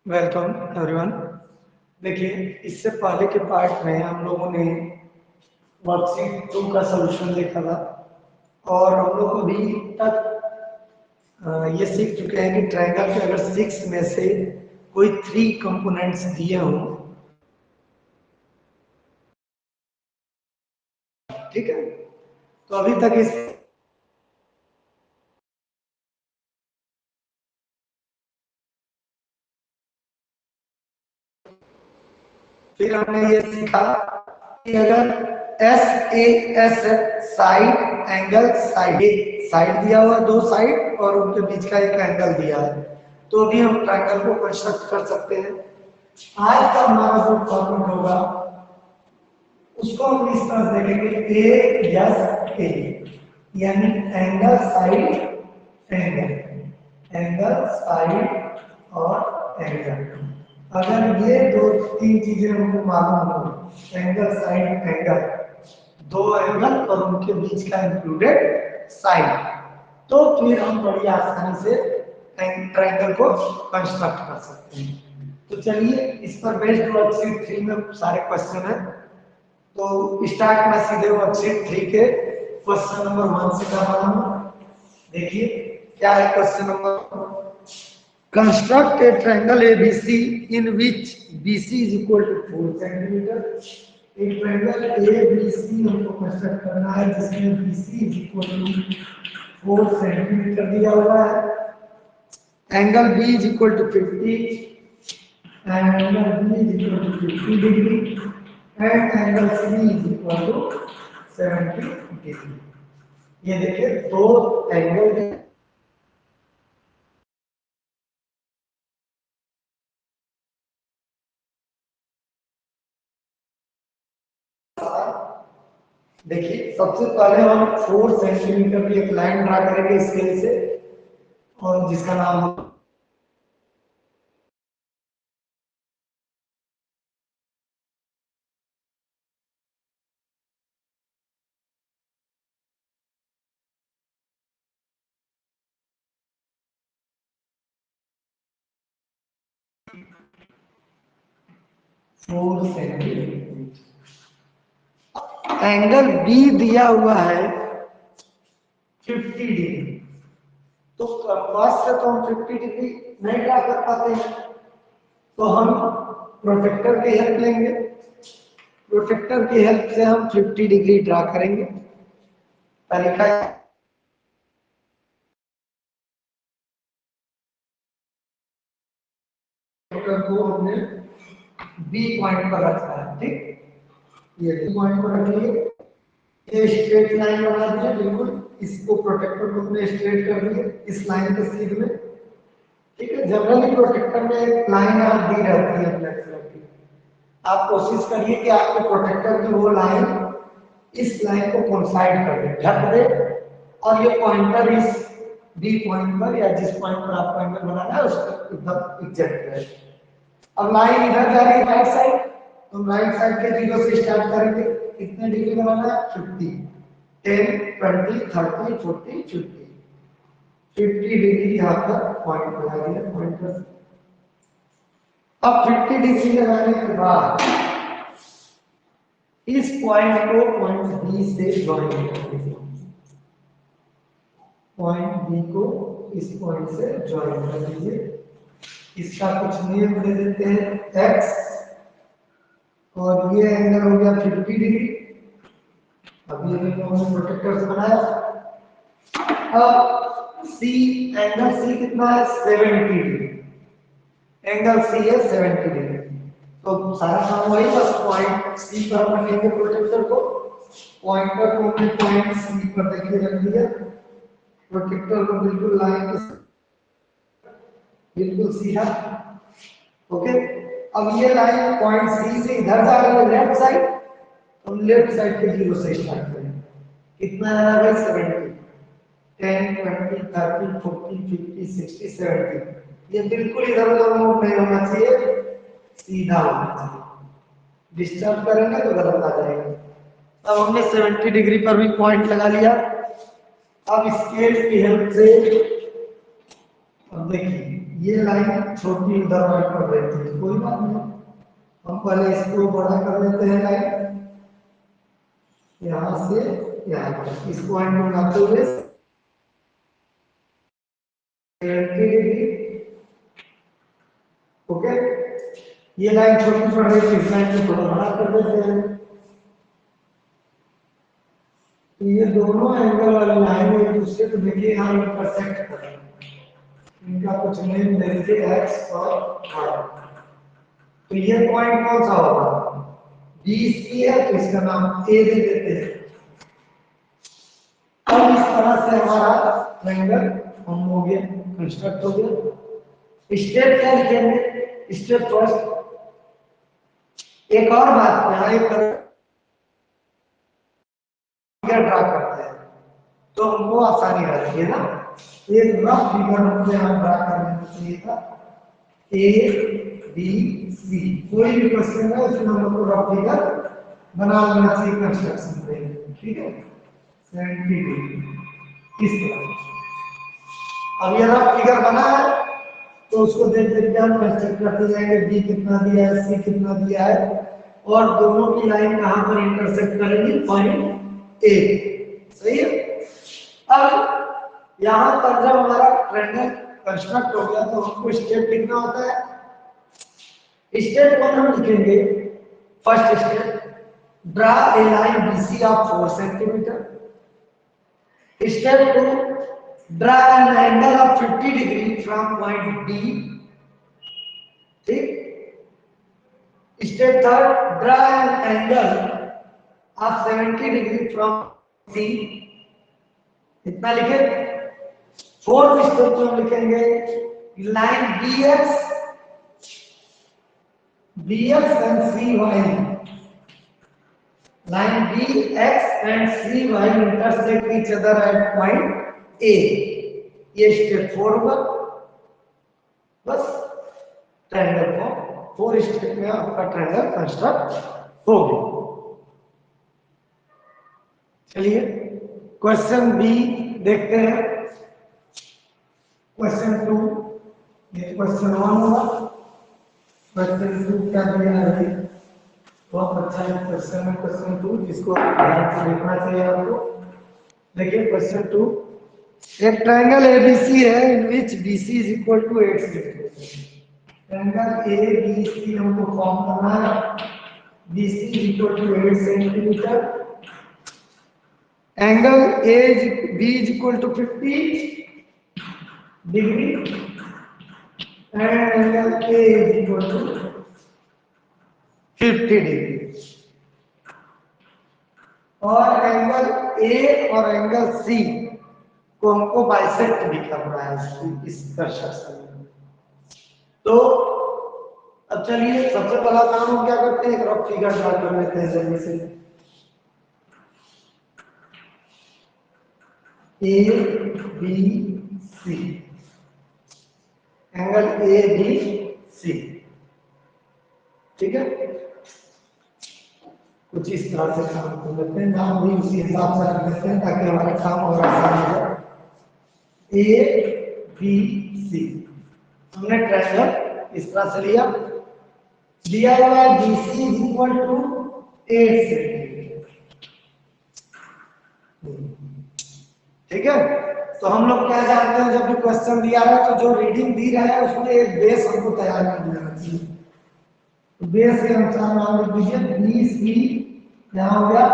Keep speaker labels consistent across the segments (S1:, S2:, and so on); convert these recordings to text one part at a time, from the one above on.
S1: Welcome everyone. देखिए, इससे पहले के पार्ट में हम लोगों ने वर्कशीट 2 का सॉल्यूशन देखा था और हम लोग अभी तक ये सीख चुके हैं कि ट्रायंगल के अगर 6 में से कोई 3 कंपोनेंट्स दिए हों, ठीक है। तो अभी तक इस फिर हमने ये सीखा कि अगर S A S side angle side दिया हुआ दो साइड और उनके बीच का एक एंगल दिया है, तो भी हम ट्रायंगल को कंस्ट्रक्ट कर सकते हैं। आज का हमारा जो फॉर्मेट होगा उसको हम इस तरह से देखेंगे, ए एस ए, यानी एंगल साइड एंगल साइड और एंगल। अगर ये दो तीन चीजें हमको मालूम हो, एंगल साइड एंगल, दो एंगल और उनके बीच का इंक्लूडेड साइड, तो फिर हम बड़ी आसानी से ट्रायंगल को कंस्ट्रक्ट कर सकते हैं। तो चलिए, इस पर बेस्ड वर्कशीट 3 में सारे क्वेश्चन है। तो स्टार्ट में सीधे वर्कशीट 3 के क्वेश्चन नंबर 1 से कर रहा हूं। देखिए क्या है question number. Construct a triangle ABC in which BC is equal to 4 centimetre. एक ट्रायंगल एबीसी हमको कंस्ट्रक्ट करना है जिसमें BC is equal to 4 centimetre दिया हुआ है। Angle B is equal to 50 and angle B is equal to 50 degree and angle C is equal to 70 degree। ये देखिए दो एंगल देखिए, सबसे पहले हम 4 सेंटीमीटर की एक लाइन ड्रा करेंगे स्केल से और जिसका नाम हो फोर सेंटीमीटर। एंगल बी दिया हुआ है 50 डिग्री। तो कंपास से तो हम 50 डिग्री नहीं ड्रा कर पाते हैं, तो हम प्रोटेक्टर की हेल्प लेंगे। प्रोटेक्टर की हेल्प से हम 50 डिग्री ड्रा करेंगे। तरीका को हमने बी पॉइंट पर रखा है, ठीक। ये बी पॉइंट पर रख लिए, ये स्ट्रेट लाइन बना दिया बिल्कुल। इसको प्रोटेक्टर को हमने स्ट्रेट कर दिया इस लाइन के सीध में, ठीक है। जनरली प्रोटेक्टर में एक लाइन आप दी रहती है ब्लैक कलर की। आप कोशिश करिए कि आपके प्रोटेक्टर की वो लाइन इस लाइन को कोइंसाइड कर दे, ढक दे, और ये पॉइंटर इस बी पॉइंट पर या जिस पॉइंट पर आपको एंगल बनाना है उस पर एकदम एग्जैक्ट रहे। अब लाइन इधर जा रही है राइट साइड, तो राइट साइड के जीरो से स्टार्ट करेंगे। कितने डिग्री बनाना है? 50, 10, 20, 30, 40, 50। 50 डिग्री यहाँ पर पॉइंट लगा दिया पॉइंटर। अब 50 डिग्री लगाने के बाद इस पॉइंट को पॉइंट बी से ज्वाइन करेंगे। पॉइंट बी को इस पॉइंट से ज्वाइन कर दीजिए। इसका कुछ नेम दे देते हैं एक्स, और ये एंगल हो गया 50 डिग्री। अब ये हमने प्रोटेक्टर से बनाया। अब सी, एंगल सी कितना है? 70 डिग्री। एंगल सी है 70 डिग्री। तो सारा काम वही, बस पॉइंट सी पर हम रखेंगे प्रोटेक्टर को। पॉइंटर को हमने पॉइंट सी पर देखिए रख दिया। प्रोटेक्टर को बिल्कुल लाइन के बिल्कुल सीधा, ओके। अब ये लाइन पॉइंट सी से इधर जा रही है लेफ्ट साइड, हम लेफ्ट साइड के जीरो से स्टार्ट करेंगे। कितना है भाई? 70। 10, 20, 30, 40, 50, 60, 70। ये बिल्कुल इधर उधर मूव नहीं होना चाहिए, सीधा होना चाहिए। डिस्टर्ब करेंगे तो गलत आ जाएगा। अब हमने 70 डिग्री पर भी पॉइंट लगा लिया। अब स्केल की हेल्प से अब देखिए ये लाइन छोटी उधर वाइट कर रही थी, कोई बात नहीं, हम पहले इसको बड़ा कर लेते हैं लाइन, यहाँ से यहाँ तक इस पॉइंट को बनाते हुए 70 डिग्री। ओके, ये लाइन छोटी पड़ रही थी, इस लाइन को थोड़ा बड़ा कर देते हैं। तो ये दोनों एंगल वाली लाइन एक दूसरे को देखिए यहाँ इंटरसेक्ट कर रहे हैं, इनका कुछ नेम दे दीजिए एक्स और वाई। तो ये पॉइंट कौन सा होगा, बी सी है, तो इसका नाम ए दे देते हैं। अब इस तरह से हमारा ट्रायंगल फॉर्म हो गया, कंस्ट्रक्ट हो गया। स्टेप क्या लिखेंगे, स्टेप फर्स्ट, एक और बात यहाँ एक ड्रा करते हैं तो हमको आसानी रहती है ना, एक रफ फिगर हमको यहाँ ड्रा करने चाहिए था, ए बी सी, कोई भी क्वेश्चन है उसमें हमको रफ फिगर बना लेना चाहिए कंस्ट्रक्शन पे, ठीक है, 70 डिग्री इस तरह। अब ये रफ फिगर बना है तो उसको देख देख के हम कंस्ट्रक्ट करते जाएंगे, बी कितना दिया है, सी कितना दिया है, और दोनों की लाइन कहां पर इंटरसेक्ट करेंगे, पॉइंट ए, सही है। अब यहां पर जब हमारा ट्रायंगल कंस्ट्रक्ट हो गया तो हमको स्टेप लिखना होता है। स्टेप 1 हम लिखेंगे, first step, draw a line BC of 4 centimetre. Step 2, draw an angle of 50 degree from point D, ठीक। Step 3, draw an angle of 70 degree from C, इतना लिखे। फोर्थ स्टेप जो हम लिखेंगे, line BX and CY, line BX and CY intersect each other at point A, ये step 4 होगा। बस triangle form 4 step में आपका ट्रायंगल कंस्ट्रक्ट हो गया। चलिए क्वेश्चन बी देखते हैं। क्वेश्चन 2, ये क्वेश्चन 1 होगा, क्वेश्चन 2 क्या दिया है, बहुत अच्छा है क्वेश्चन है क्वेश्चन 2, जिसको ध्यान से देखना चाहिए आपको। देखिए क्वेश्चन 2, एक ट्रायंगल एबीसी है in which BC is equal to 8 centimetre. Triangle ABC हमको फॉर्म करना है, BC is equal to 8 centimetre, angle B is equal to 50 degree and angle A is equal to 50 degree, और angle A और angle सी को हमको bisect भी करना है इस कंस्ट्रक्शन में। तो अब चलिए सबसे पहला काम हम क्या करते हैं, एक रफ फिगर ड्रा कर लेते हैं जल्दी से। A B C, angle A B C, ठीक है। कुछ इस तरह से काम कर लेते हैं, नाम भी उसी हिसाब से रख लेते हैं ताकि हमारा काम और आसान हो जाए। ए बी सी, हमने ट्रायंगल इस तरह से लिया, दिया हुआ है BC is equal to 8 centimetre, ठीक है। तो हम लोग क्या जानते हैं, जब भी क्वेश्चन दिया है तो जो रीडिंग दी रहा है उसमें एक बेस हमको तैयार कर लेना चाहिए। तो बेस के अनुसार मान लिख दीजिए BC यहाँ हो गया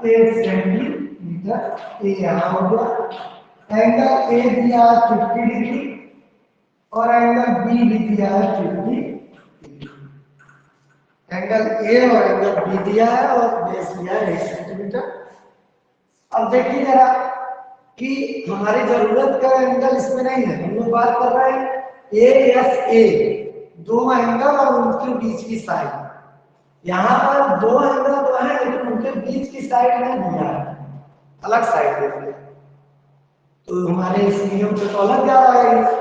S1: 8 सेंटीमीटर, ए यहाँ हो गया, एंगल ए दिया है 50 डिग्री और एंगल बी भी दिया है 50 डिग्री। एंगल ए और एंगल बी दिया है और बेस दिया है 8 सेंटीमीटर। अब देखिए जरा कि हमारी जरूरत का एंगल इसमें नहीं है, हम लोग बात कर रहे हैं ए दो एंगल और उनके बीच की साइड। यहाँ पर दो एंगल तो है लेकिन उनके बीच की साइड नहीं दिया है, अलग साइड दे दिया, तो हमारे इस नियम से तो अलग जा रहा है।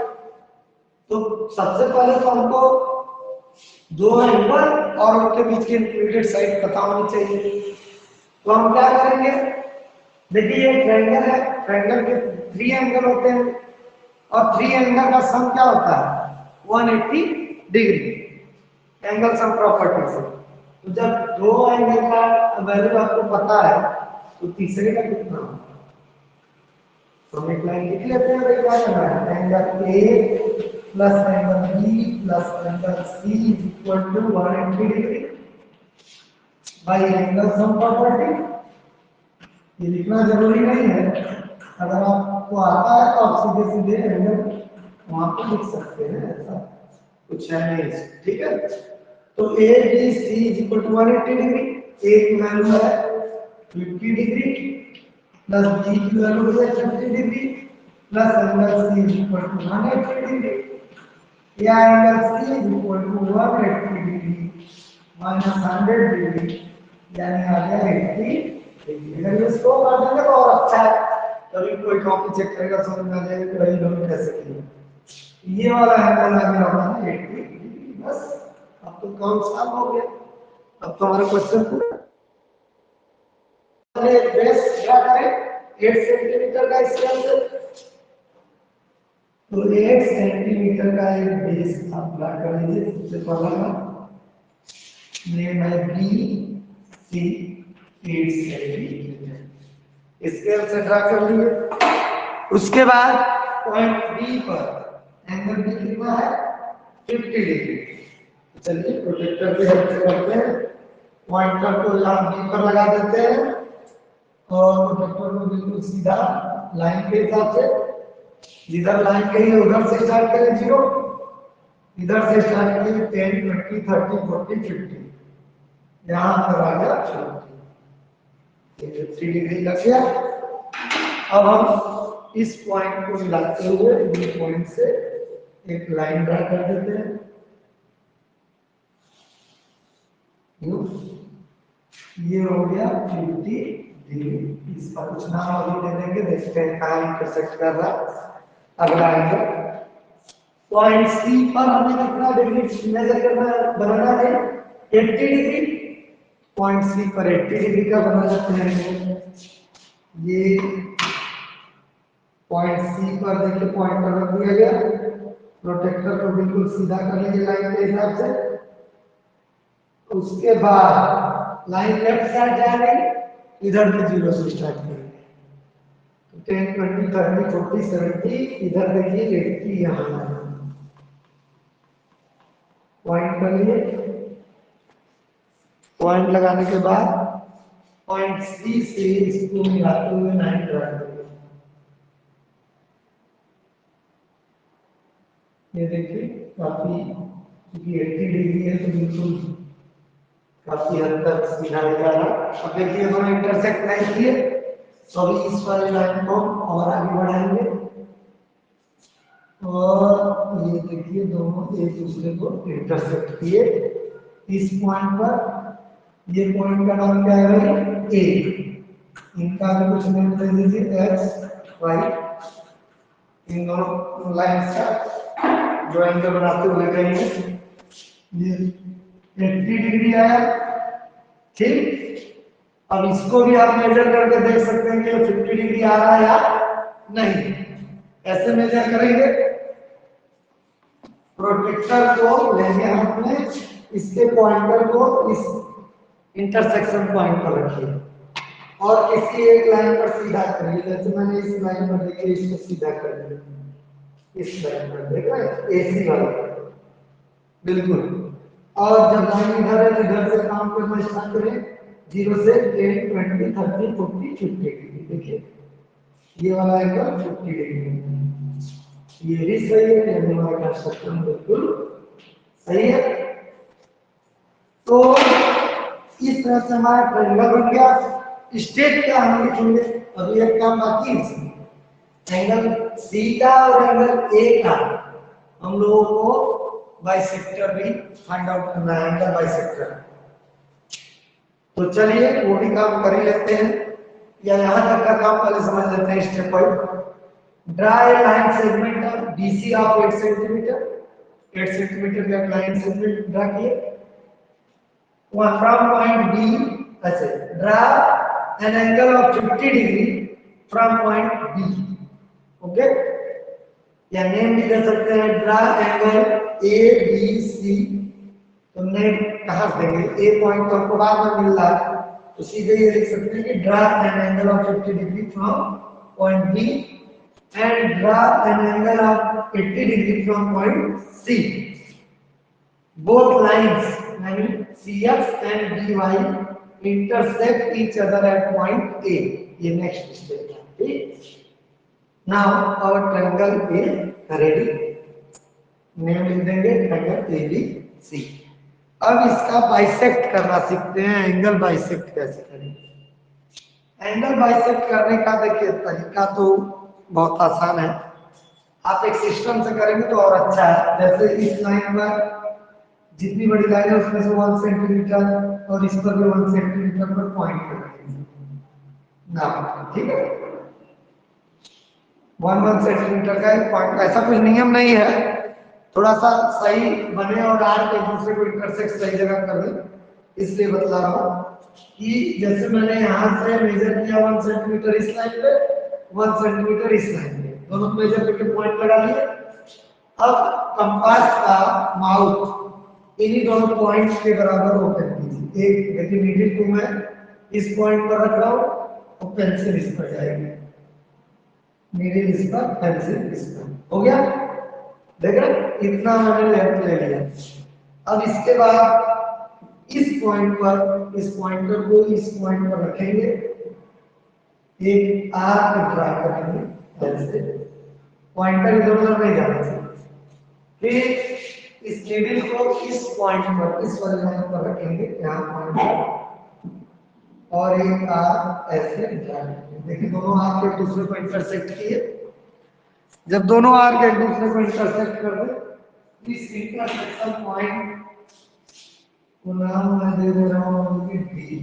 S1: तो सबसे पहले तो हमको दो एंगल और उनके बीच की इंक्लूडेड साइड पता होनी चाहिए। तो हम क्या करेंगे, देखिए ये ट्रायंगल है, ट्रायंगल के 3 एंगल होते हैं और 3 एंगल का सम क्या होता है, 180 डिग्री एंगल सम प्रॉपर्टी से। तो जब दो एंगल का वैल्यू आपको पता है तो तीसरे का कितना होगा? तो हम एक लाइन लिख लेते हैं भाई, क्या करना है, angle A plus angle B plus angle C is equal to 180 degree by angle sum property. ये लिखना जरूरी नहीं है, अगर आपको आता है तो आप सीधे सीधे एंगल वहां पर लिख सकते हैं, ऐसा कुछ है नहीं, ठीक है। तो A B C is equal to 180 degree, A की वैल्यू है 50 डिग्री प्लस बी की वैल्यू है 50 degree plus angle C is equal to 180 degree या angle C is equal to 180 degree minus 100 degree, यानी आ गया 80 डिग्री। अगर ये इसको कर देंगे तो और अच्छा है, कभी कोई कॉपी चेक करेगा समझ में आ जाएगा कि भाई हम कैसे किए। ये वाला एंगल आ गया हमारा 80 डिग्री, बस अब तो काम सॉल्व हो गया। अब तो हमारा क्वेश्चन पूरा। बेस क्या करें 8 सेंटीमीटर का स्केल से, तो 8 सेंटीमीटर का एक बेस आप ड्रा कर लीजिए। सबसे पहला नेम है बी सी 8 सेंटीमीटर स्केल से ड्रा कर लिए। उसके बाद पॉइंट बी पर एंगल बी कितना है 50 डिग्री। चलिए प्रोटेक्टर की हेल्प से करते हैं, पॉइंटर को यहाँ बी पर लगा देते हैं और प्रोटेक्टर को बिल्कुल सीधा लाइन के हिसाब से, जिधर लाइन गई है उधर से स्टार्ट करें 0, इधर से स्टार्ट करें 10 20 30 40 50, यहाँ पर आ गया 50 डिग्री लग गया। अब हम इस पॉइंट को मिलाते हुए बी पॉइंट से एक लाइन ड्रा कर देते हैं। ये हो गया 50 डिग्री। इसका कुछ नाम अभी दे देंगे, देखते हैं कहाँ इंटरसेक्ट कर रहा है। अगला एंगल पॉइंट सी पर हमें कितना डिग्री मेजर करना है, बनाना है 80 डिग्री। पॉइंट सी पर 80 डिग्री का बना लेते हैं। ये पॉइंट सी पर देखिए पॉइंटर रख दिया गया, प्रोटेक्टर को बिल्कुल सीधा कर लीजिए लाइन के हिसाब से। उसके बाद लाइन लेफ्ट साइड जा रही, इधर भी 0 से स्टार्ट करेंगे, 10 20 30 40 70, इधर देखिए 80 यहाँ पॉइंट कर लिए। पॉइंट लगाने के बाद पॉइंट सी से इसको मिलाते हुए 9 ड्रा करेंगे। ये देखिए काफी, क्योंकि 80 डिग्री है तो बिल्कुल काफी हद तक सीधा दिखा रहा। अब देखिए दोनों इंटरसेक्ट नहीं किए, तो अभी इस वाली लाइन को और आगे बढ़ाएंगे और ये देखिए दोनों एक दूसरे को इंटरसेक्ट किए इस पॉइंट पर। ये पॉइंट का नाम क्या है भाई ए, इनका भी कुछ नेम दे दीजिए एक्स वाई। इन दोनों लाइंस का जो एंगल बनाते हुए गए हैं, ये 80 डिग्री आया, ठीक। अब इसको भी आप मेजर करके देख सकते हैं कि 50 डिग्री आ रहा है या नहीं। ऐसे मेजर करेंगे, प्रोटेक्टर को लेंगे हाथ में, इसके पॉइंटर को इस इंटरसेक्शन पॉइंट पर रखिए और किसी एक लाइन पर सीधा करिए। जैसे मैंने इस लाइन पर देखिए इसको सीधा कर दिया, इस लाइन पर देख रहे हैं एसी वाला बिल्कुल। और जब लाइन इधर है इधर से काम करना स्टार्ट करें 0 से 10 20 30 40 50 डिग्री। देखिए ये वाला एंगल 50 डिग्री, ये भी सही है, ये हमारा कंस्ट्रक्शन बिल्कुल सही है। तो इस तरह से हमारा ट्रायंगल बन गया। स्टेप क्या हम लिखेंगे, अभी एक काम बाकी है, एंगल सी का और एंगल ए का हम लोगों को बाइसेक्टर भी फाइंड आउट करना है, एंगल बाइसेक्टर। तो चलिए वो भी काम कर ही लेते हैं, या यहाँ तक का काम पहले समझ लेते हैं stepwise. Draw a line segment of BC of 8 centimetre, 8 centimetre का लाइन सेगमेंट ड्रा किए। फ्रॉम पॉइंट बी, अच्छा draw an angle of 50 degree from point B, okay. या नेम भी दे सकते हैं draw angle A B C, तुमने कहाँ से देंगे, ए पॉइंट तो हमको बाद में मिल रहा है, तो सीधे ये लिख सकते हैं कि draw an angle of 50 degree from point B and draw an angle of 80 degree from point C. Both lines यानी CF and DY intersect each other at point A. ये नेक्स्ट स्टेप है, ठीक। Now our triangle is ready, name लिख देंगे triangle ABC। अब इसका bisect करना सीखते हैं, एंगल बाइसेक्ट कैसे करेंगे। एंगल बाइसेक्ट करने का देखिए तरीका तो बहुत आसान है, आप एक सिस्टम से करेंगे तो और अच्छा है। जैसे इस लाइन पर जितनी बड़ी लाइन है उसमें से 1 सेंटीमीटर और इस पर भी 1 सेंटीमीटर पर पॉइंट करेंगे ना, ठीक है। 1 सेंटीमीटर का एक पॉइंट, ऐसा कुछ नियम नहीं है, थोड़ा सा सही बने और आर्क एक दूसरे को इंटरसेक्ट सही जगह कर दे, इसलिए बतला रहा हूँ कि जैसे मैंने यहाँ से मेजर किया 1 सेंटीमीटर इस लाइन पे, 1 सेंटीमीटर इस लाइन पे, दोनों मेजर करके पॉइंट लगा लिए। अब कंपास का माउथ इन्हीं दोनों पॉइंट्स के बराबर ओपन कीजिए। एक देखिए नीडल को मैं इस पॉइंट पर रख रहा हूँ और पेंसिल इस पर जाएगी, नीडल इस पर, पेंसिल इस पर, हो गया। देख रहे इतना मैंने लेंथ ले लिया। अब इसके बाद इस पॉइंट पर, इस पॉइंटर को इस पॉइंट पर रखेंगे, एक आर्क ड्रा करेंगे, ऐसे पॉइंटर इधर उधर नहीं जाना चाहिए। फिर इस नीडल को इस पॉइंट पर, इस वाले लाइन पर रखेंगे, यहाँ पॉइंट पर, और एक आर्क ऐसे ड्रा करेंगे। देखिए दोनों आर्क एक दूसरे को इंटरसेक्ट किए। जब दोनों आर्क एक दूसरे को इंटरसेक्ट कर दे, इस इंटरसेक्शन पॉइंट को नाम मैं दे दे रहा हूँ डी।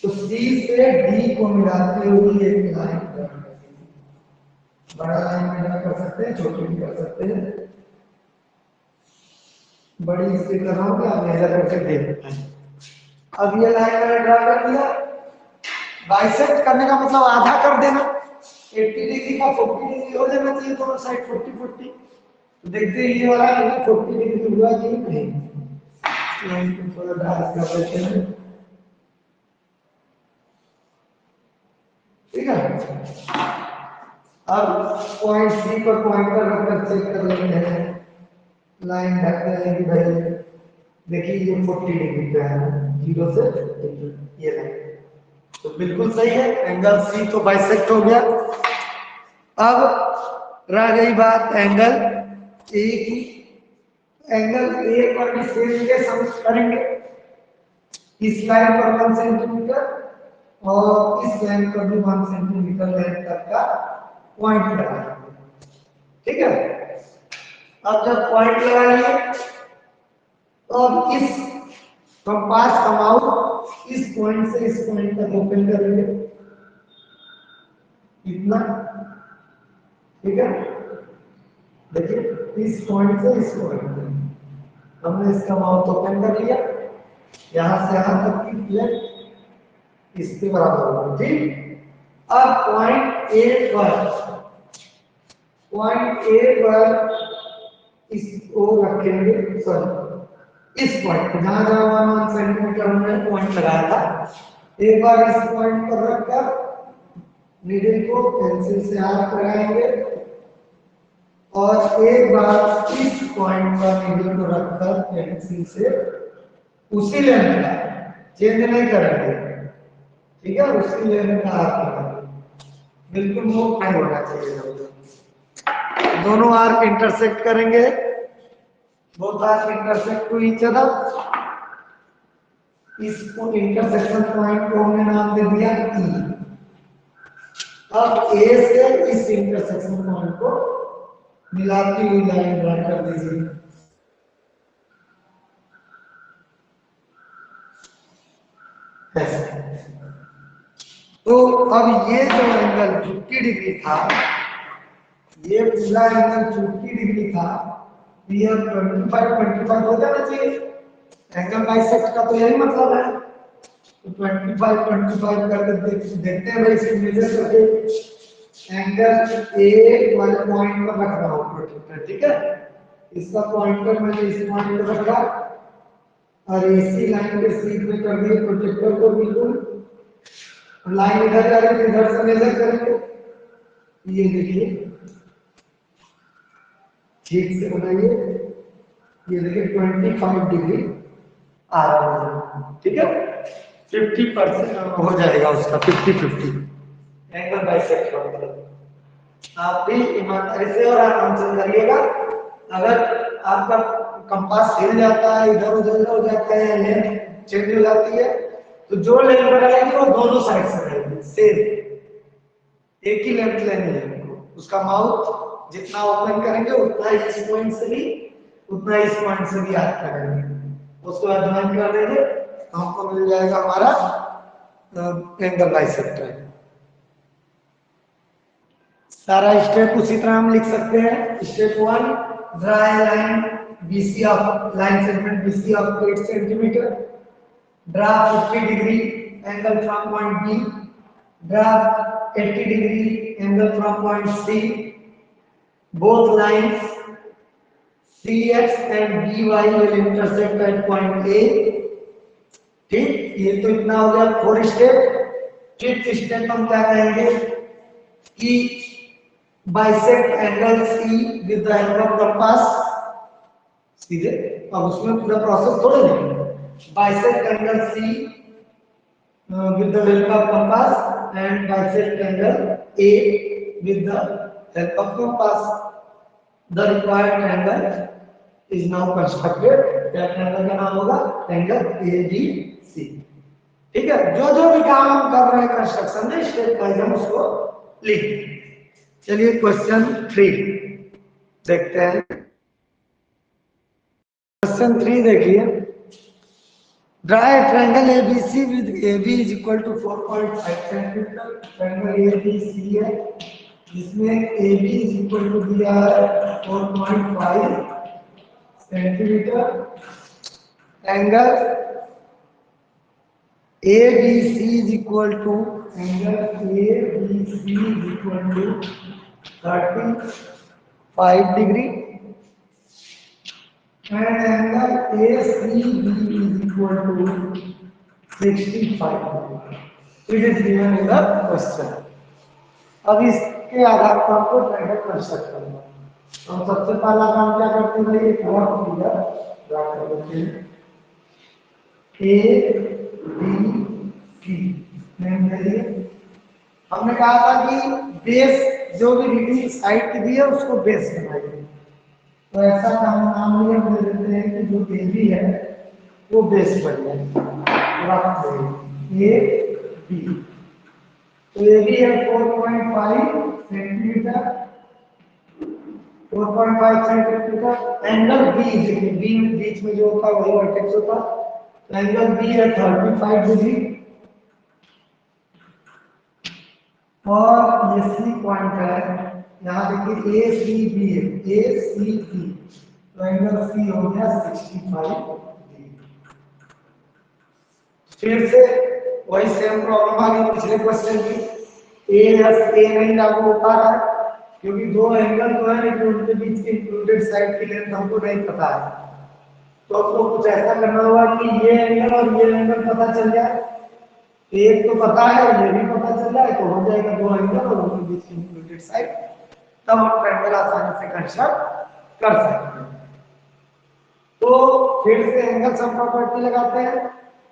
S1: तो सी से डी को मिलाते हुए एक लाइन ड्रा करेंगे। बड़ा लाइन में ड्रा कर सकते हैं, छोटी भी कर सकते हैं, बड़ी इससे कर रहा हूँ कि आप मेजर करके देख सकते हैं। अब ये लाइन मैंने ड्रा कर दिया। बाइसेक्ट करने का मतलब आधा कर देना, 80 डिग्री का 40 डिग्री हो जाना चाहिए, दोनों साइड 40-40। तो देखते हैं ये वाला 40 डिग्री हुआ कि नहीं। लाइन को थोड़ा डार्क कर देते हैं, ठीक है। अब पॉइंट सी पर पॉइंटर रखकर चेक कर लेते हैं, लाइन ढक देंगे भाई। देखिए ये 40 डिग्री पे है, 0 से 50, ये लाइन तो बिल्कुल सही है। एंगल सी तो बाइसेक्ट हो गया। अब रह गई बात एंगल ए की। एंगल ए पर भी सेम केस हम करेंगे। इस लाइन पर 1 सेंटीमीटर और इस लाइन पर भी 1 सेंटीमीटर लेंथ तक का पॉइंट लगाएंगे, ठीक है। अब जब पॉइंट लगा लिए तो अब इस कंपास का माउथ इस पॉइंट से इस पॉइंट तक ओपन करेंगे, इतना, ठीक है। देखिए इस पॉइंट से इस पॉइंट तक हमने इसका माउथ ओपन कर लिया, यहां से यहां तक की प्लेट इसके बराबर होगी, ठीक। अब पॉइंट ए पर इसको रखेंगे, सॉरी इस पॉइंट जहां जहां 1 सेंटीमीटर हमने पॉइंट लगाया था, एक बार इस पॉइंट पर रखकर नीडल को पेंसिल से आर्क लगाएंगे और एक बार इस पॉइंट पर नीडल को रखकर पेंसिल से उसी लेंथ का चेंज नहीं करेंगे, ठीक है, उसी लेंथ का आर्क लगाएंगे। बिल्कुल मूव नहीं होना चाहिए। दोनों आर्क इंटरसेक्ट करेंगे, both arcs intersect to each other। इसको इंटरसेक्शन पॉइंट को हमने नाम दे दिया E। अब A से इस इंटरसेक्शन पॉइंट को मिलाती हुई लाइन ड्रा कर दीजिए। तो अब ये जो एंगल 50 डिग्री था, ये पूरा एंगल 50 डिग्री था, ये 25 हो जाना चाहिए। एंगल बाइसेक्ट का तो यही मतलब है। तो 25 करके देखते हैं भाई, इसको मेजर करके एंगल ए वाले पॉइंट पर रख रहा हूँ, ठीक है। इसका पॉइंटर मैंने इस पॉइंट पे रखा और एसी लाइन के सीध में कर दिए प्रोजेक्टर को बिल्कुल। लाइन इधर जा रही है, इधर से मेजर करेंगे। ये देखिए ठीक से बनाइए। ये देखिए 25 डिग्री आ रहा है, ठीक है। 50% हो जाएगा उसका, 50-50 एंगल बाइसेक्ट होगा। आप भी ईमानदारी से और आराम से करिएगा। अगर आपका कंपास हिल जाता है, इधर उधर हो जाता है, लेंथ चेंज हो जाती है, तो जो लेंथ लगाएंगे वो दोनों साइड से रहेगी सेम, एक ही लेंथ लेनी है। उसका माउथ जितना ओपन करेंगे उतना इस पॉइंट से भी, उतना इस पॉइंट से भी हाथ करेंगे। उसको बाद ज्वाइन कर देंगे तो हमको मिल जाएगा हमारा एंगल बाइसेक्टर। सारा स्टेप उसी तरह हम लिख सकते हैं। Step 1, draw a line BC of line segment BC of 8 centimetre. Draw 50 degree angle from point B। Draw 80 degree angle from point C। Both lines CX and BY will intersect at point A। ठीक, ये तो इतना हो गया 4 step. 5th step हम क्या कहेंगे कि bisect angle C with the help of compass. सीधे अब उसमें पूरा प्रोसेस थोड़ा नहीं, bisect angle C with the help of compass and bisect angle A with the help of compass. The required angle is now constructed. Angle का नाम होगा angle ABC। ठीक है, जो जो भी काम हम कर रहे हैं कंस्ट्रक्शन में, स्टेप बाय हम उसको लिख। चलिए क्वेश्चन 3 देखते हैं। क्वेश्चन 3 देखिए, draw a triangle ABC with AB is equal to 4.5 centimetre. Triangle ABC है जिसमें AB इज इक्वल टू दिया है 4.5 centimetre. Angle ABC is equal to angle ABC is equal to 35 degree and angle ACB is equal to 65 degree. It is given in the question. अब इसके आधार पर आपको triangle construct करना है। हम सबसे पहला काम क्या करते हैं भाई, एक रफ फिगर ड्रा कर लेते हैं। ABC नेम दे दिए। हमने कहा था कि बेस जो भी रीडिंग साइड की दी है उसको बेस बनाइए, तो ऐसा नाम भी हम दे देते हैं कि जो AB है वो बेस बन जाए। AB तो AB है 4.5 सेंटीमीटर। 4.5 सेंटीमीटर। एंगल B देखिए, B में बीच में जो होता है वही वर्टेक्स होता है, तो एंगल B है 35 डिग्री। और ये C पॉइंट है, यहाँ देखिए ACB है, ACB, तो एंगल C हो गया 65 डिग्री। फिर से वही सेम प्रॉब्लम आ गई पिछले क्वेश्चन की। A नहीं लागू हो पा रहा है क्योंकि दो एंगल तो है लेकिन उनके बीच की इंक्लूडेड साइड की लेंथ हमको नहीं पता है। तो आपको कुछ ऐसा करना होगा कि ये एंगल और ये एंगल पता चल जाए, एक तो पता है ये भी पता चल जाए, तो हो जाएगा दो एंगल और उनके बीच की इंक्लूडेड साइड, तब हम ट्रायंगल आसानी से कंस्ट्रक्ट कर सकते हैं। तो फिर से एंगल सम प्रॉपर्टी लगाते हैं।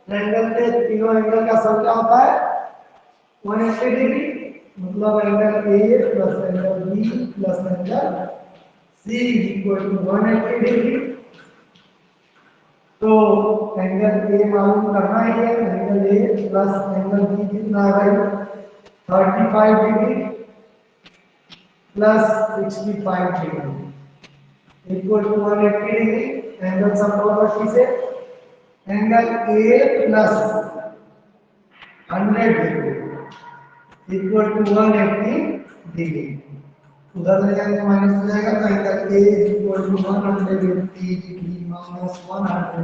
S1: ट्रायंगल के तीनों एंगल का सम क्या होता है 180 डिग्री, मतलब angle A plus angle B plus angle C equal to 180 degree. तो एंगल A मालूम करना है, angle A plus angle B कितना आ गया 35 degree plus 65 degree equal to 180 degree. Angle sum property से angle A plus 100 degree equal to 180 degree. उधर ले जाएंगे माइनस हो जाएगा, तो angle A equal to 180 degree minus 100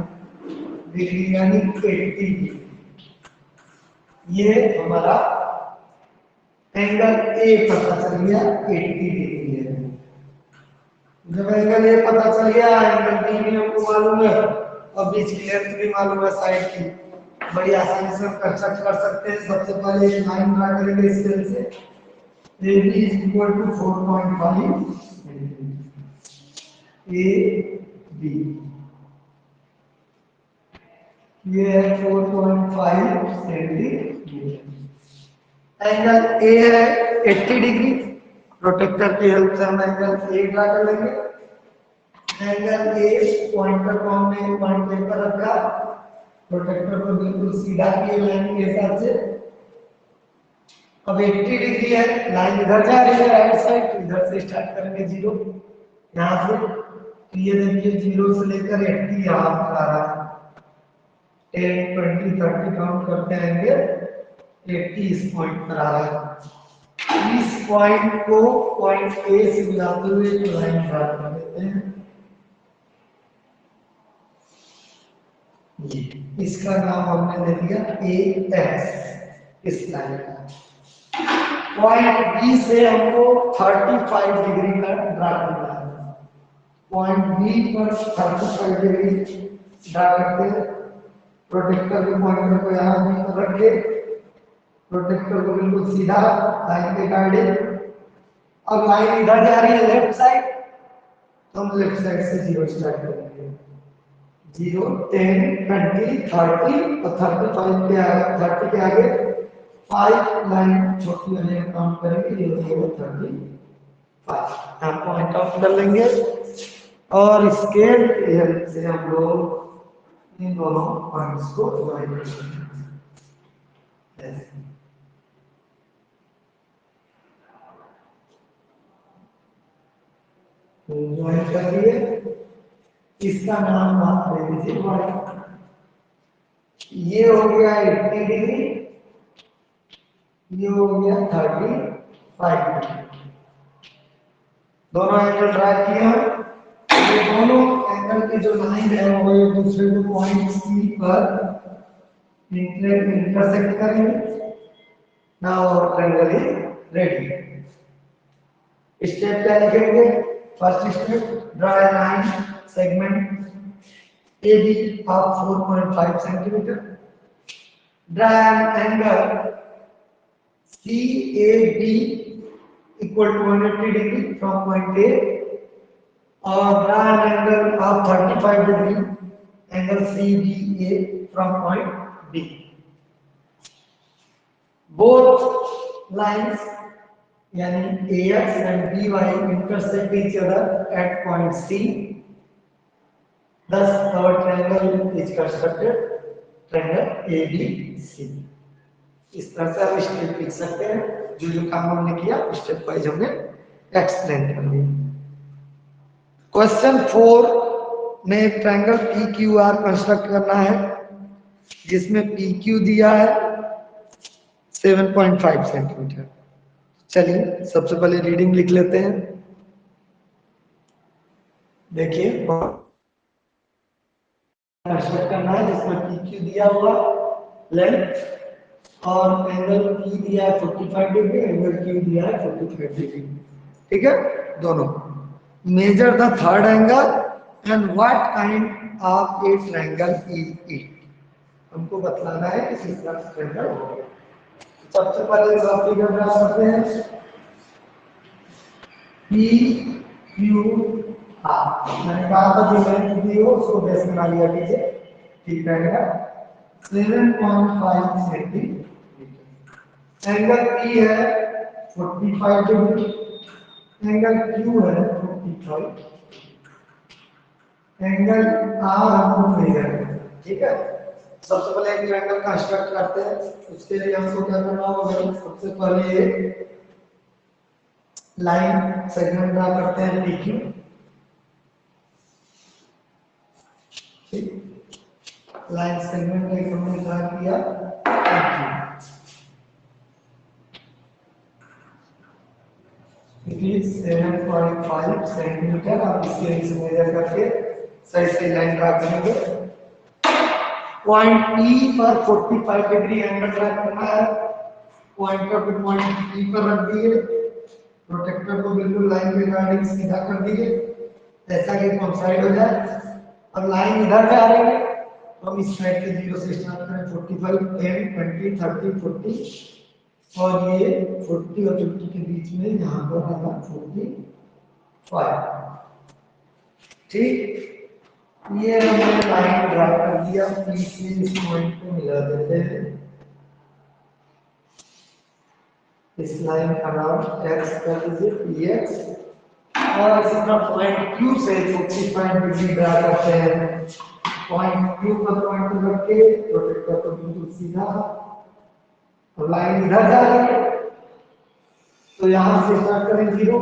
S1: degree यानी 80 डिग्री। ये हमारा एंगल A पता चल गया 80 डिग्री है। जब एंगल ए पता चल गया, एंगल बी भी हमको मालूम है और बीच की लेंथ भी मालूम है साइड की, बड़ी आसानी से हम कंस्ट्रक्ट कर सकते हैं। सबसे पहले एक लाइन ड्रा करेंगे स्केल से, A B is equal to 4.5 A B, ये है 4.5 सेंटीमीटर। एंगल ए है 80 डिग्री, प्रोटेक्टर की हेल्प से हम एंगल ए ड्रा कर लेंगे। एंगल ए पॉइंटर को हमने पॉइंट ए पर रखा, प्रोटेक्टर को बिल्कुल सीधा किए लाइन के हिसाब से। अब 80 डिग्री है, लाइन इधर जा रही है राइट साइड, इधर से स्टार्ट करेंगे 0 यहाँ से, तो ये देखिए 0 से लेकर 80 यहाँ पर आ रहा है, 10 20 30 काउंट करते आएंगे, 80 इस पॉइंट पर आ रहा है। इस पॉइंट को पॉइंट ए से मिलाते हुए एक लाइन ड्रा कर देते हैं, ये इसका नाम हमने दे दिया ए एक्स, इस लाइन का। पॉइंट बी से हमको 35 डिग्री का ड्रा करना है, पॉइंट बी पर 35 डिग्री ड्रा करते हैं। प्रोटेक्टर के पॉइंटर को यहाँ बी पर रख के प्रोटेक्टर को बिल्कुल सीधा लाइन के गाइड। अब लाइन इधर जा रही है लेफ्ट साइड, तो हम लेफ्ट साइड से 0 स्टार्ट करेंगे, 0 10 20 30 और 35 के आगे 30 के आगे 5 लाइन छोटी वाली काउंट करेंगे, ये हो जाएगा 35। यहाँ पॉइंट आउट कर लेंगे और स्केल की हेल्प से हम लोग इन दोनों पॉइंट्स को ज्वाइन करेंगे। ज्वाइन कर दिए, इसका नाम आप दे दीजिए वाई। ये हो गया 80 डिग्री, ये हो गया 35 डिग्री। दोनों एंगल ड्रा किए हैं, ये दोनों एंगल की जो लाइन है वो एक दूसरे को पॉइंट सी पर इंटरसेक्ट करेंगे। Now triangle is ready. Step क्या लिखेंगे? First step, draw a line segment AB of 4.5 centimeter. Draw an angle CAB equal to 180 degree from point A, or draw an angle of 35 degree, angle CBA from point B. Both lines यानी AX and BY intersect each other at point C. Thus, our triangle is constructed, triangle ABC. इस तरह से आप step लिख सकते हैं, जो जो काम हमने किया स्टेप वाइज हमने एक्सप्लेन कर दिया। क्वेश्चन 4 में एक ट्रायंगल PQR कंस्ट्रक्ट करना है, जिसमें PQ दिया है 7.5 सेंटीमीटर। चलिए सबसे पहले रीडिंग लिख लेते हैं। देखिए कंस्ट्रक्ट करना है जिसमें PQ दिया हुआ लेंथ और एंगल P दिया है 45 डिग्री, एंगल Q दिया है 45 डिग्री। ठीक है, दोनों। Measure the third angle and what kind of A triangle is it. हमको बतलाना है कि किस तरह का ट्रायंगल होगा। सबसे पहले ग्राफ फिगर ड्रा करते हैं। PQR मैंने कहा था जो लेंथ दी हो उसको बेस बना लिया कीजिए, ठीक रहेगा। 7.5 सेंटीमीटर। एंगल P है 45 डिग्री, एंगल Q है 45, एंगल R हमको मेजर है। ठीक है, सबसे पहले एक ट्रायंगल कंस्ट्रक्ट करते हैं। उसके लिए हमको क्या करना होगा? सबसे पहले लाइन सेगमेंट ड्रा करते हैं PQ। लाइन सेगमेंट एक हमने ड्रा किया PQ। It is 7.5 centimetre. आप इसके नीचे मेजर करके सही सही लाइन ड्रा करेंगे। पॉइंट P पर 45 डिग्री एंगल ड्रा करना है। पॉइंटर को पॉइंट P पर रख दिए, प्रोटेक्टर को बिल्कुल लाइन के अकॉर्डिंग सीधा कर दिए। ऐसा कि कोइंसाइड हो जाए। अब लाइन इधर जा रही है तो हम इस साइड के 0 से स्टार्ट करें 45 10 20 30 40 और ये 40 और 50 के बीच में यहाँ पर आना 45। ठीक, ये हमने लाइन ड्रा कर दिया। पी से इस पॉइंट को मिला देते हैं। इस लाइन का नाम x कर दीजिए पी एक्स, और इसी तरह पॉइंट Q से 45 डिग्री ड्रा करते हैं। पॉइंट Q पर पॉइंट रख के प्रोटेक्टर को बिल्कुल सीधा, लाइन इधर जा रही है तो यहाँ से स्टार्ट करें 0,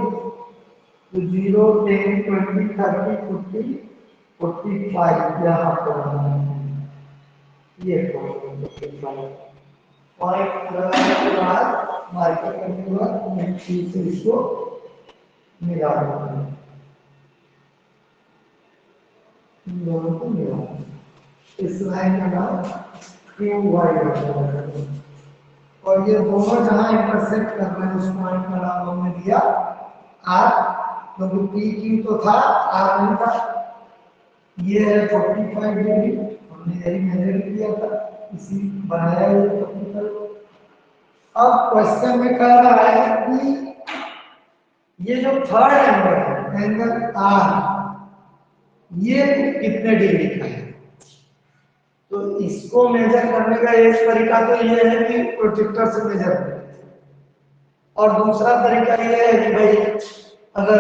S1: तो 0 10 20 30 40 45 यहाँ पर ये पॉइंट लगाने के बाद मार्कर करने के बाद मैं Q से इसको मिला दूंगा, दोनों को मिला। इस लाइन का नाम क्यू वाई है और ये दोनों जहां इंटरसेक्ट कर रहे हैं उस पॉइंट का नाम हमने दिया आर, क्योंकि पी क्यू तो था आर नहीं था। ये है 45 डिग्री, हमने यही मेजर किया था, इसी बनाया ये 45। अब क्वेश्चन में कह रहा है कि ये जो थर्ड एंगल है, एंगल आर, ये कितने डिग्री का है। तो इसको मेजर करने का एक तरीका तो ये है कि प्रोजेक्टर से मेजर करें, और दूसरा तरीका ये है कि भाई अगर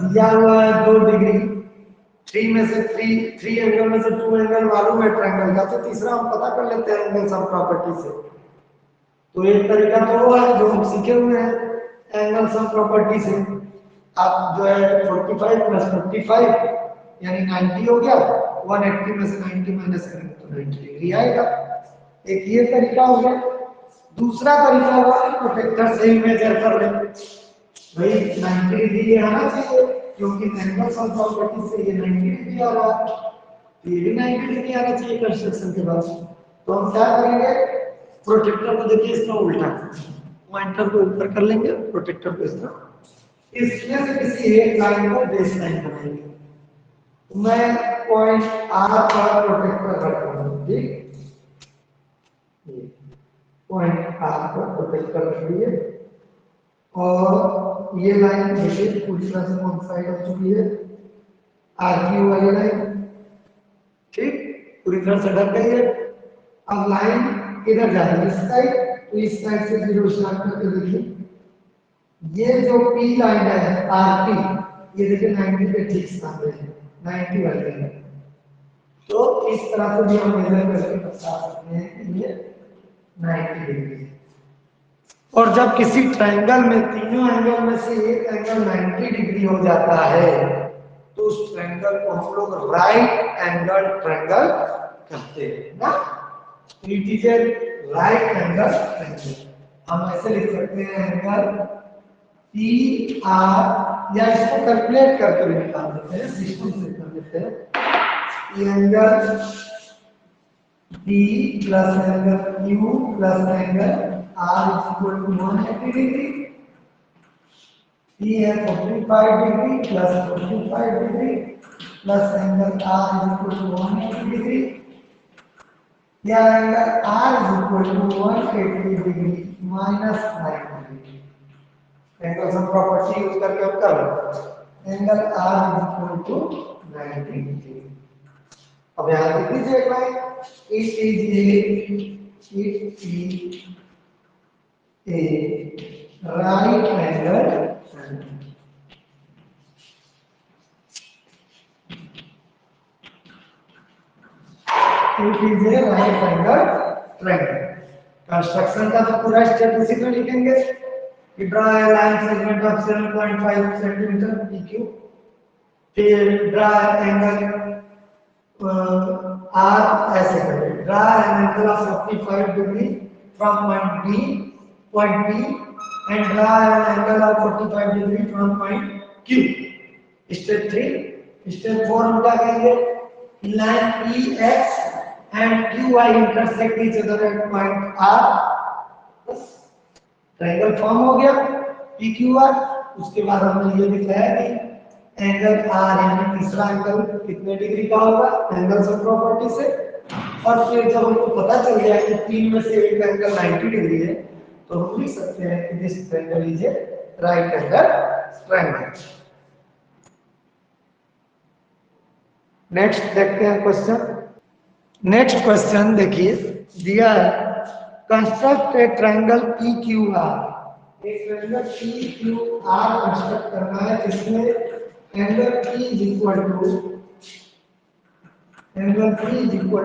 S1: दिया हुआ है 2 डिग्री, 3 में से 3 एंगल में से 2 एंगल मालूम है ट्रायंगल का, तो तीसरा हम पता कर लेते हैं एंगल सम प्रॉपर्टी से। तो एक तरीका तो वो है जो हम सीखे हुए हैं एंगल सम प्रॉपर्टी से। आप जो है 45 प्लस 45 यानी 90 हो गया, 180 में से 90 माइनस करेंगे तो 90 डिग्री आएगा। एक ये तरीका हो गया। दूसरा तरीका हुआ प्रोटेक्टर से ही मेजर कर ले, भाई 90 डिग्री आना चाहिए क्योंकि एंगल सम प्रॉपर्टी से ये 90 डिग्री आ रहा है, ये भी 90 डिग्री आना चाहिए कंस्ट्रक्शन के बाद। तो हम क्या करेंगे, प्रोटेक्टर को देखिए इसका उल्टा, पॉइंटर को ऊपर कर लेंगे, प्रोटेक्टर को इस तरह, इसमें से किसी एक लाइन को बेस लाइन बनाएंगे। मैं पॉइंट आर पर प्रोटेक्टर रखूंगा, ठीक, पॉइंट आर पर प्रोटेक्टर रख लिए, और ये लाइन देखिए पूरी तरह से कोइंसाइड हो चुकी है आर क्यू वाली लाइन, ठीक, पूरी तरह से ढक गई है। अब लाइन इधर जा रही है इस साइड, तो इस साइड से 0 स्टार्ट करके देखिए ये जो पी लाइन है आर पी, ये देखिए 90 के ठीक सामने है, 90 वाली है। तो इस तरह से भी हम मेजर करके बता सकते हैं कि ये 90 डिग्री है। और जब किसी ट्रायंगल में तीनों एंगल में से एक एंगल 90 डिग्री हो जाता है तो उस ट्रायंगल को हम लोग राइट एंगल ट्रायंगल कहते हैं ना। It is a right angle triangle. हम ऐसे लिख सकते हैं एंगल पी आर, या इसको कैलकुलेट करके भी निकाल देते हैं, सिस्टम से कर देते हैं। Angle P plus angle Q plus angle R is equal to 180 degree. P है 45 degree plus 45 degree plus angle R is equal to 180 degree. या angle R is equal to 180 degree minus 90 degree. Angle sum property use करके हम कर लेते हैं। Angle R is equal to 90 degree. अब यहाँ लिख दीजिए एक बार, it is a right angle triangle. It is a right angle triangle. Construction का तो पूरा स्टेप इसी में लिखेंगे कि draw a line segment of 7.5 centimetre PQ, फिर ड्रा एंगल R ऐसे करें, draw an angle of 45 degree from point P and draw an angle of 45 degree from point Q. Step 3, step 4 हम क्या करेंगे, line PX and QY intersect each other at point R, बस triangle form हो गया PQR। उसके बाद हमने ये दिखाया कि एंगल आर यानी तीसरा एंगल कितने डिग्री का होगा एंगल्स ऑफ प्रॉपर्टी से। और फिर जब हमको पता चल गया कि तीन में से एक एंगल 90 डिग्री है तो हम लिख सकते हैं कि this triangle is a right angle triangle. Next देखते हैं क्वेश्चन। नेक्स्ट क्वेश्चन देखिए दिया है construct a triangle P Q R. एक triangle P Q R construct करना है जिसमें angle P is equal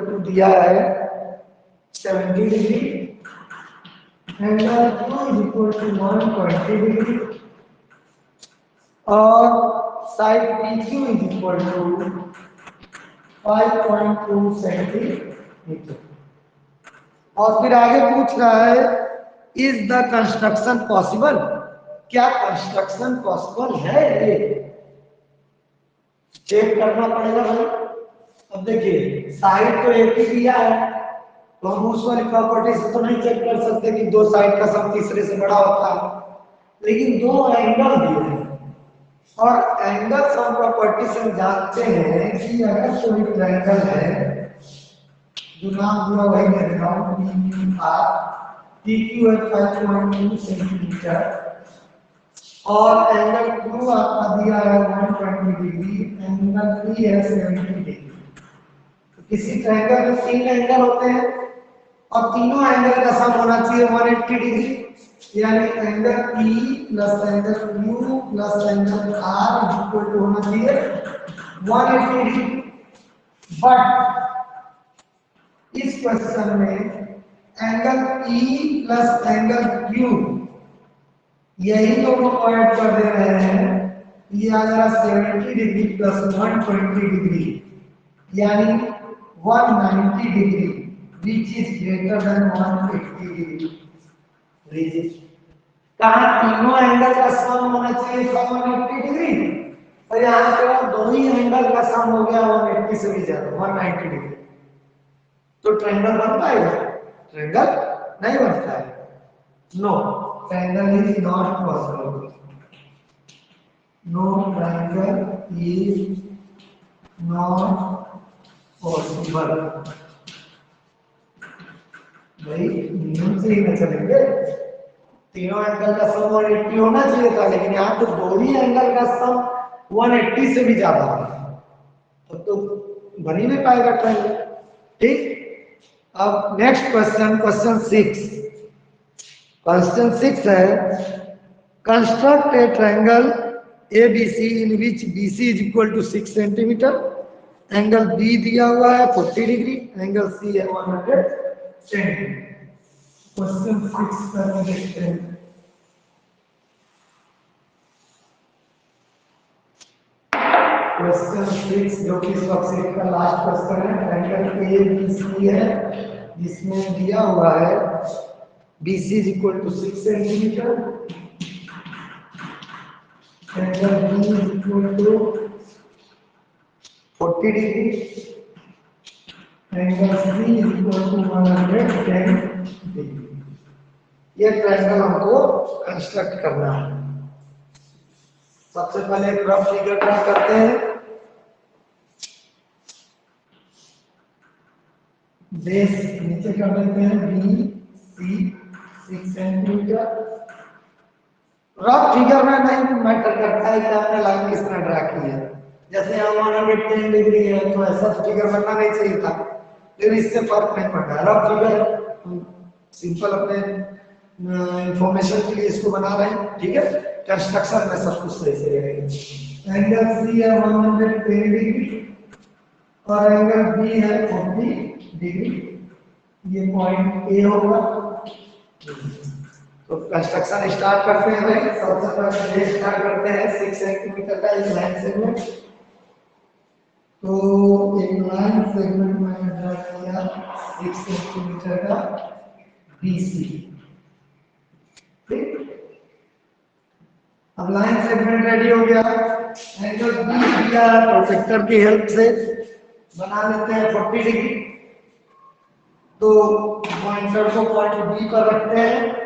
S1: to दिया है 70 degree, angle Q is equal to 120 degree और side PQ is equal to 5.2 centimetre. और फिर आगे पूछ रहा है इज द कंस्ट्रक्शन पॉसिबल, क्या कंस्ट्रक्शन पॉसिबल है ये चेक करना पड़ेगा भाई। अब देखिए साइड तो एक ही दिया है तो हम उस वाली प्रॉपर्टी से तो नहीं चेक कर सकते कि दो साइड का सम तीसरे से बड़ा होता है, लेकिन दो एंगल दिए हैं और एंगल सम प्रॉपर्टी से हम जानते हैं कि अगर कोई ट्रायंगल है जो नाम दिया वही दे रहा हूं PQ है 5.2 सेंटीमीटर और एंगल Q आपका दिया है 120 डिग्री, एंगल P है 70 डिग्री। तो किसी ट्रायंगल में तीन एंगल होते हैं और तीनों एंगल का सम होना चाहिए 180 डिग्री, यानी angle P plus angle Q plus angle R equal to होना चाहिए 180 डिग्री। बट इस क्वेश्चन में angle P plus angle Q यही दोनों को ऐड कर दे रहे हैं, ये आ जाएगा 70 डिग्री प्लस 120 डिग्री यानी 190 degree which is greater than 180 degree. कहा तीनों एंगल का सम होना चाहिए 180 डिग्री और यहाँ पे दोनों ही एंगल का सम हो गया 180 से भी ज्यादा 190 डिग्री। तो ट्रायंगल बन पाएगा? ट्रायंगल नहीं बनता है। No, triangle is not possible. No, triangle is not possible. भाई नियम से ही न चलेंगे, तीनों एंगल का सम 180 होना चाहिए था, लेकिन यहाँ तो दो ही एंगल का सम 180 से भी ज्यादा है, तो बन ही नहीं पाएगा ट्रायंगल। ठीक, अब नेक्स्ट क्वेश्चन, क्वेश्चन 6। क्वेश्चन 6 है construct a triangle ABC in which BC is equal to 6 centimetre, angle B दिया हुआ है 40 डिग्री, एंगल C है 100 सेंटीमीटर। क्वेश्चन 6 करके देखते हैं। क्वेश्चन 6 जो कि इस वक्त का लास्ट क्वेश्चन है, ट्रायंगल ABC है जिसमें दिया हुआ है BC is equal to 6 centimetre, angle B is equal to 40 degree, angle C is equal to 110 degree. ये ट्रायंगल हमको कंस्ट्रक्ट करना है। सबसे पहले एक रफ फिगर ड्रा करते हैं। बेस नीचे कर देते हैं BC 6 सेंटीमीटर। रफ फिगर में नहीं मैटर करता है कि आपने लाइन किस तरह ड्रा की है। जैसे हम 110 डिग्री है तो ऐसा फिगर बनना नहीं चाहिए था, लेकिन इससे फर्क नहीं पड़ता। रफ फिगर सिंपल अपने इंफॉर्मेशन के लिए इसको बना रहे हैं, ठीक है। कंस्ट्रक्शन में सब कुछ सही से रहेगा। एंगल C है 110 डिग्री और एंगल B है 40 डिग्री, ये पॉइंट A होगा। तो कंस्ट्रक्शन स्टार्ट करते हैं भाई। सबसे पहले स्टार्ट करते हैं 6 सेंटीमीटर का एक लाइन सेगमेंट। तो एक लाइन सेगमेंट मैंने ड्रा किया 6 सेंटीमीटर का BC। ठीक, अब लाइन सेगमेंट रेडी हो गया। एंगल B दिया प्रोजेक्टर की हेल्प से बना लेते हैं 40 डिग्री। तो पॉइंटर को पॉइंट B पर रखते हैं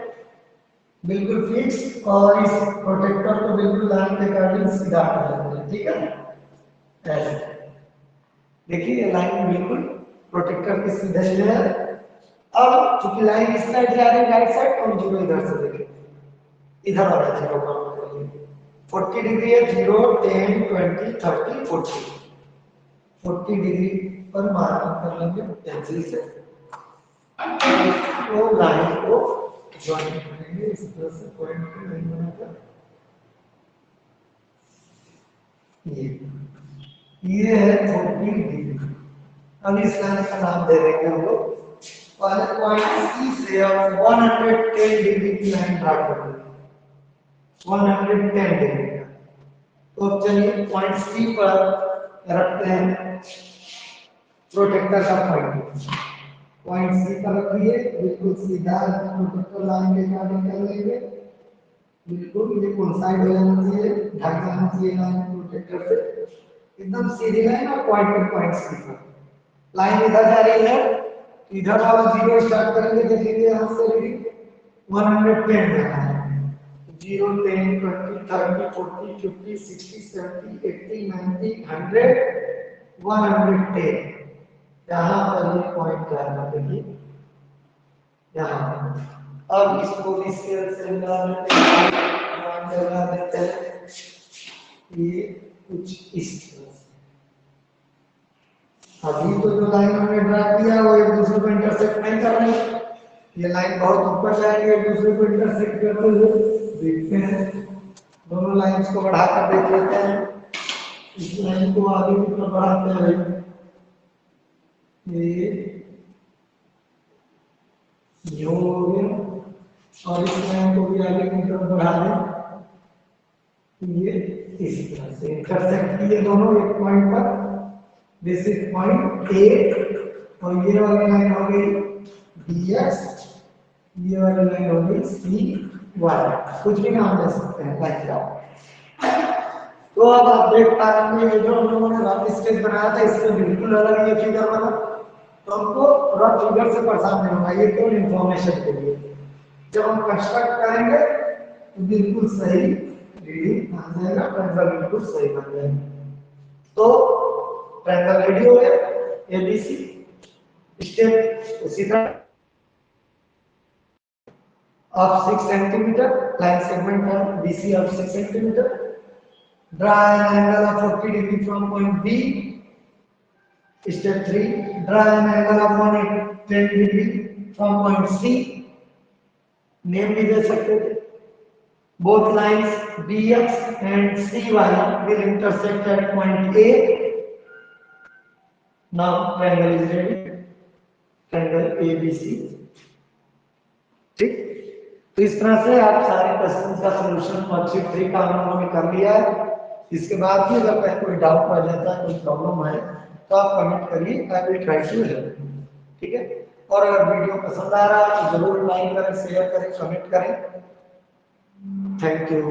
S1: बिल्कुल फिक्स और इस प्रोटेक्टर को बिल्कुल लाइन के अकॉर्डिंग सीधा कर लेते हैं। ठीक है। ऐसे देखिए ये लाइन बिल्कुल प्रोटेक्टर के सीधे है। अब चूंकि लाइन इस साइड जा रही है राइट साइड, तो हम जीरो इधर से देखेंगे, इधर वाला जीरो काउंट कर लेंगे। 40 डिग्री है, 0 10 20 30 40, 40 डिग्री पर मार्किंग कर लेंगे पेंसिल से, तो लाइन को ज्वाइन करेंगे इस तरह से पॉइंट पे लाइन बनाकर। ये है 40 डिग्री। अब इस लाइन का नाम दे देंगे हम लोग, पहले पॉइंट सी से हम 110 डिग्री की लाइन ड्रा कर देंगे, 110 डिग्री का। तो अब चलिए पॉइंट सी पर रखते हैं प्रोटेक्टर का पॉइंट, पॉइंट सी पर रखिए, बिल्कुल सीधा प्रोटेक्टर लाइन के अकॉर्डिंग कर लेंगे, बिल्कुल ये कोइंसाइड हो जाना चाहिए, ढक जाना चाहिए लाइन प्रोटेक्टर से, एकदम सीधी लाइन और पॉइंट सी पर लाइन इधर जा रही है, इधर वाला जीरो स्टार्ट करेंगे, देखेंगे यहाँ से रीडिंग 110 जाना है, 0 10 20 30 40 50 60 70 80 90 100 110, यहाँ पर ये पॉइंट जाना देखिए यहाँ। अब इसको भी स्केल से मिला देते हैं, ये कुछ इस तरह से। अभी तो जो लाइन हमने ड्रा किया वो एक दूसरे को इंटरसेक्ट नहीं कर रही, ये लाइन बहुत ऊपर जाएंगे एक दूसरे को इंटरसेक्ट करते हुए, देखते हैं दोनों लाइंस को बढ़ाकर देख लेते हैं, इस लाइन को आगे की तरफ बढ़ाते हैं, ये हो गया, और इस लाइन को भी आगे की तरफ बढ़ा दें, ये इस तरह से इंटरसेक्ट किए दोनों एक पॉइंट पर, दिस इज पॉइंट ए, और ये वाली लाइन हो गई dx, ये वाली लाइन हो गई cy, कुछ भी नाम दे सकते हैं लाइन का। तो अब आप देख पा रहे हैं जो हम लोगों ने रफ स्केच बनाया था इससे बिल्कुल अलग ये फिगर बना, तो हमको रफ फिगर से परेशान नहीं होना, ये केवल इंफॉर्मेशन के लिए, जब हम कंस्ट्रक्ट करेंगे तो बिल्कुल सही रीडिंग आ जाएगा, ट्रायंगल बिल्कुल सही बन जाएगा। तो ट्रायंगल रेडी हो गया, एबीसी स्टेप उसी तरह of 6 centimeter, line segment on BC of 6 centimeter, draw an angle of 40 degree from point B. Step 3, draw an angle of 110 degree from point C. Name भी दे सकते थे। Both lines BX and CY will intersect at point A. Now triangle is ready. Triangle ABC. ठीक, तो इस तरह से आप सारे क्वेश्चन का सॉल्यूशन वर्कशीट 3 का हम लोगों ने कर लिया है। इसके बाद भी अगर कहीं कोई डाउट आ जाता है, कोई प्रॉब्लम है, तो आप कमेंट करिए, I will try to help. ठीक है, और अगर वीडियो पसंद आ रहा है तो जरूर लाइक करें, शेयर करें, कमेंट करें। Thank you.